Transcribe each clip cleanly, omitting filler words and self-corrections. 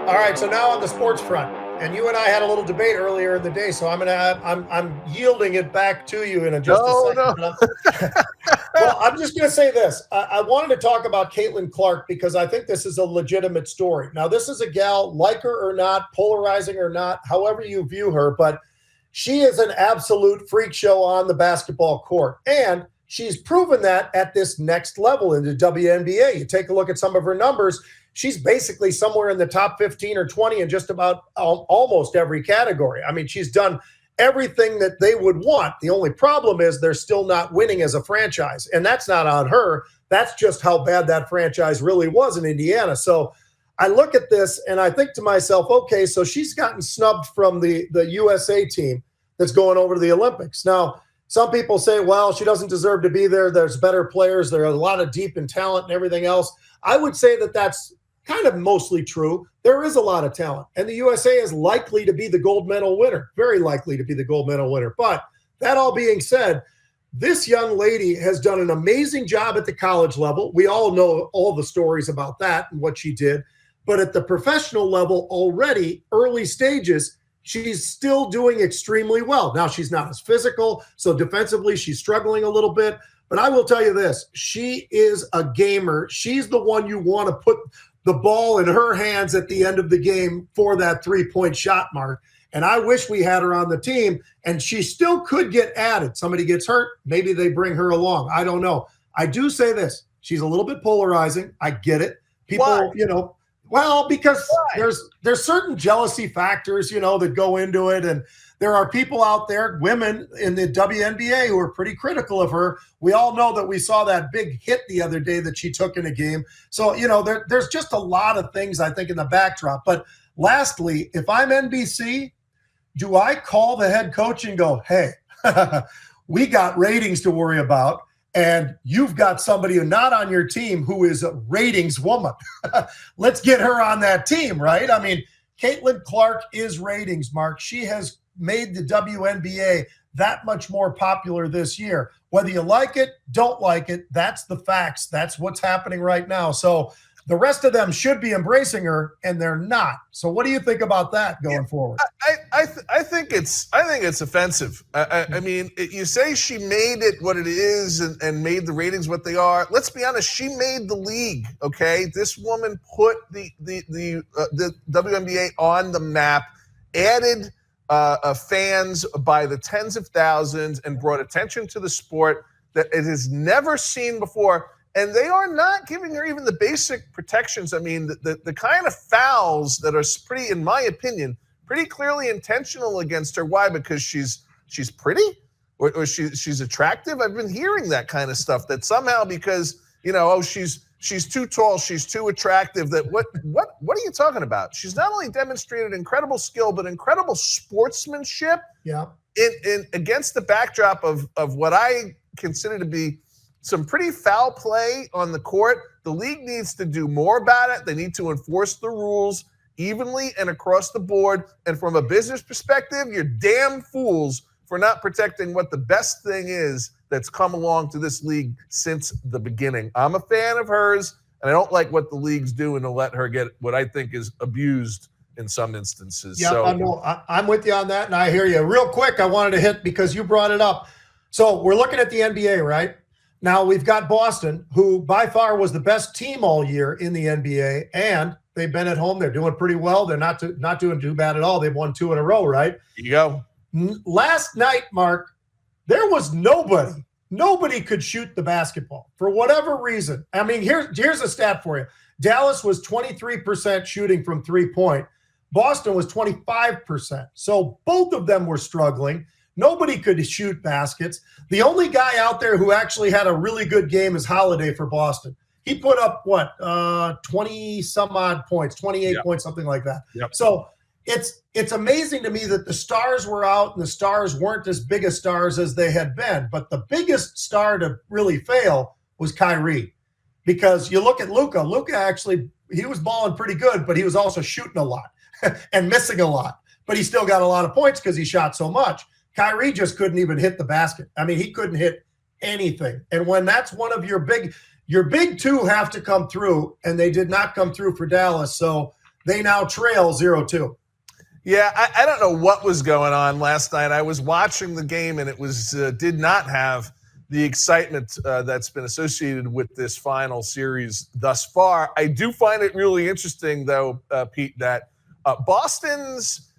All right, so now on the sports front, and you and I had a little debate earlier in the day, so I'm yielding it back to you in just a No, second. no. Well, I'm just going to say this. I wanted to talk about Caitlin Clark because I think this is a legitimate story. Now, this is a gal, like her or not, polarizing or not, however you view her, but she is an absolute freak show on the basketball court. And she's proven that at this next level in the WNBA. You take a look at some of her numbers. She's basically somewhere in the top 15 or 20 in just about almost every category. I mean, she's done everything that they would want. The only problem is they're still not winning as a franchise. And that's not on her. That's just how bad that franchise really was in Indiana. So I look at this and I think to myself, okay, so she's gotten snubbed from the USA team that's going over to the Olympics. Now, some people say, well, she doesn't deserve to be there. There's better players. There are a lot of deep in talent and everything else. I would say that that's kind of mostly true. There is a lot of talent, and the USA is likely to be the gold medal winner, very likely to be the gold medal winner. But that all being said, this young lady has done an amazing job at the college level. We all know all the stories about that and what she did. But at the professional level already, early stages, she's still doing extremely well. Now, she's not as physical, so defensively she's struggling a little bit. But I will tell you this, she is a gamer. She's the one you want to put the ball in her hands at the end of the game for that three-point shot mark. And I wish we had her on the team, and she still could get added. Somebody gets hurt, maybe they bring her along. I don't know. I do say this. She's a little bit polarizing. I get it. People, Why? Well, because Why? there's certain jealousy factors, that go into it. And there are people out there, women in the WNBA, who are pretty critical of her. We all know that we saw that big hit the other day that she took in a game. So, there's just a lot of things, I think, in the backdrop. But lastly, if I'm NBC, do I call the head coach and go, hey, we got ratings to worry about, and you've got somebody who's not on your team who is a ratings woman. Let's get her on that team, right? I mean, Caitlin Clark is ratings, Mark. She has made the WNBA that much more popular this year. Whether you like it, don't like it, that's the facts. That's what's happening right now. So the rest of them should be embracing her, and they're not. So what do you think about that going forward? I think it's offensive. I mean, you say she made it what it is and made the ratings what they are. Let's be honest. She made the league. Okay, this woman put the WNBA on the map, added fans by the tens of thousands, and brought attention to the sport that it has never seen before. And they are not giving her even the basic protections. I mean, the kind of fouls that are pretty, in my opinion, pretty clearly intentional against her. Why? Because she's pretty or she's attractive. I've been hearing that kind of stuff, that somehow because, she's too tall, she's too attractive. That what are you talking about? She's not only demonstrated incredible skill, but incredible sportsmanship. Yeah. In against the backdrop of what I consider to be some pretty foul play on the court. The league needs to do more about it. They need to enforce the rules evenly and across the board. And from a business perspective, you're damn fools for not protecting what the best thing is that's come along to this league since the beginning. I'm a fan of hers, and I don't like what the league's doing to let her get what I think is abused in some instances. Yeah, I'm with you on that, and I hear you. Real quick, I wanted to hit, because you brought it up. So we're looking at the NBA, right? Now we've got Boston, who by far was the best team all year in the NBA, and they've been at home. They're doing pretty well. They're not doing too bad at all. They've won 2 in a row, right? Here you go. Last night, Mark, there was nobody. Nobody could shoot the basketball for whatever reason. I mean, here's a stat for you. Dallas was 23% shooting from three-point. Boston was 25%. So both of them were struggling. Nobody could shoot baskets. The only guy out there who actually had a really good game is Holiday for Boston. He put up, 20 some odd points, 28 points, something like that. Yep. So it's amazing to me that the stars were out and the stars weren't as big as stars as they had been. But the biggest star to really fail was Kyrie, because you look at Luka. Luka actually, he was balling pretty good, but he was also shooting a lot and missing a lot. But he still got a lot of points because he shot so much. Kyrie just couldn't even hit the basket. I mean, he couldn't hit anything. And when that's one of your big two have to come through, and they did not come through for Dallas. So they now trail 0-2. Yeah, I don't know what was going on last night. I was watching the game, and it was did not have the excitement that's been associated with this final series thus far. I do find it really interesting, though, Pete, that Boston's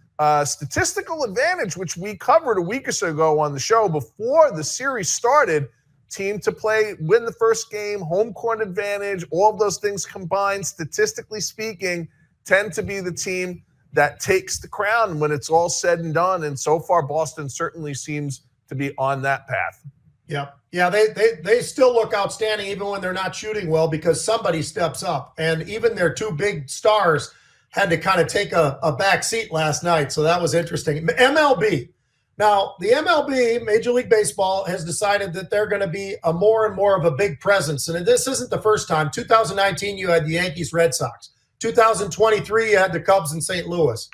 statistical advantage, which we covered a week or so ago on the show before the series started, team to play, win the first game, home court advantage, all of those things combined, statistically speaking, tend to be the team that takes the crown when it's all said and done. And so far, Boston certainly seems to be on that path. Yeah, they still look outstanding even when they're not shooting well because somebody steps up. And even their two big stars had to kind of take a back seat last night. So that was interesting. MLB. Now, the MLB, Major League Baseball, has decided that they're going to be a more and more of a big presence. And this isn't the first time. 2019, you had the Yankees, Red Sox. 2023, you had the Cubs in St. Louis.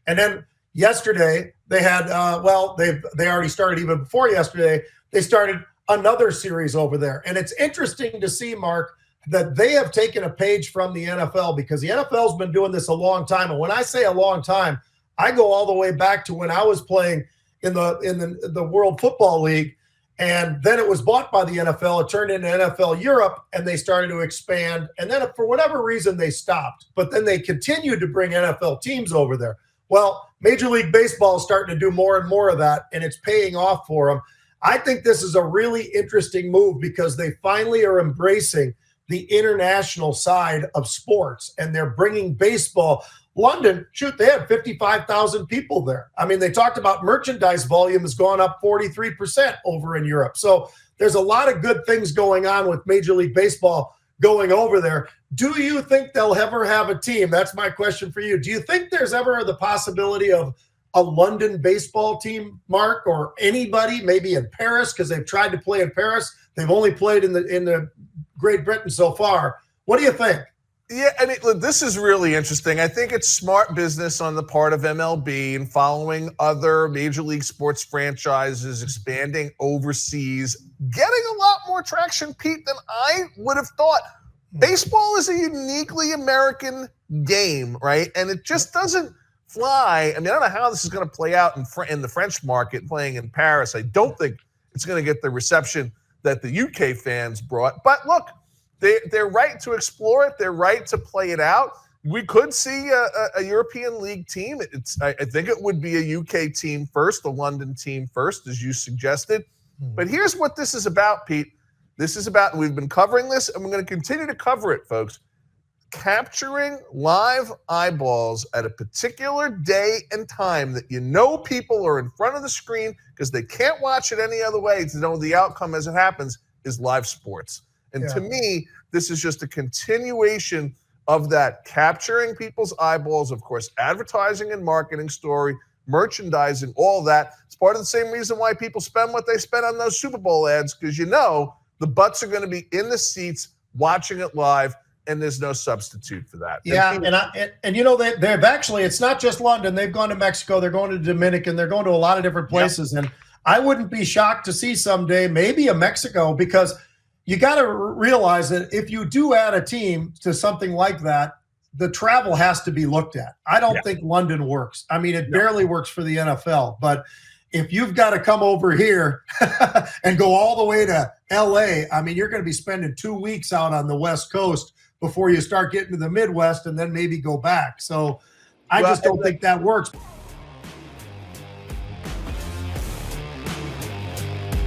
And then yesterday, they had, they already started even before yesterday, they started another series over there. And it's interesting to see, Mark, that they have taken a page from the NFL because the NFL's been doing this a long time. And when I say a long time, I go all the way back to when I was playing in the World Football League. And then it was bought by the NFL. It turned into NFL Europe, and they started to expand. And then for whatever reason, they stopped. But then they continued to bring NFL teams over there. Well, Major League Baseball is starting to do more and more of that, and it's paying off for them. I think this is a really interesting move because they finally are embracing the international side of sports, and they're bringing baseball. London, shoot, they had 55,000 people there. I mean, they talked about merchandise volume has gone up 43% over in Europe. So there's a lot of good things going on with Major League Baseball going over there. Do you think they'll ever have a team? That's my question for you. Do you think there's ever the possibility of a London baseball team, Mark, or anybody, maybe in Paris, because they've tried to play in Paris? They've only played in the Great Britain so far. What do you think? Yeah, I mean, look, this is really interesting. I think it's smart business on the part of MLB and following other Major League sports franchises, expanding overseas, getting a lot more traction, Pete, than I would have thought. Baseball is a uniquely American game, right? And it just doesn't fly. I mean, I don't know how this is going to play out in the French market playing in Paris. I don't think it's going to get the reception that the UK fans brought. But look, they're right to explore it. They're right to play it out. We could see a European League team. I think it would be a UK team first, a London team first, as you suggested. But here's what this is about, Pete. This is about, we've been covering this, and we're going to continue to cover it, folks. Capturing live eyeballs at a particular day and time that you know people are in front of the screen because they can't watch it any other way to know the outcome as it happens is live sports. And to me, this is just a continuation of that, capturing people's eyeballs, of course, advertising and marketing story, merchandising, all that. It's part of the same reason why people spend what they spend on those Super Bowl ads, because you know the butts are going to be in the seats watching it live, and there's no substitute for that. Yeah, and you know, they've actually, it's not just London. They've gone to Mexico. They're going to Dominican. They're going to a lot of different places. Yep. And I wouldn't be shocked to see someday maybe a Mexico, because you got to realize that if you do add a team to something like that, the travel has to be looked at. I don't think London works. I mean, it barely works for the NFL. But if you've got to come over here and go all the way to LA, I mean, you're going to be spending 2 weeks out on the West Coast before you start getting to the Midwest and then maybe go back. So I just don't think that works.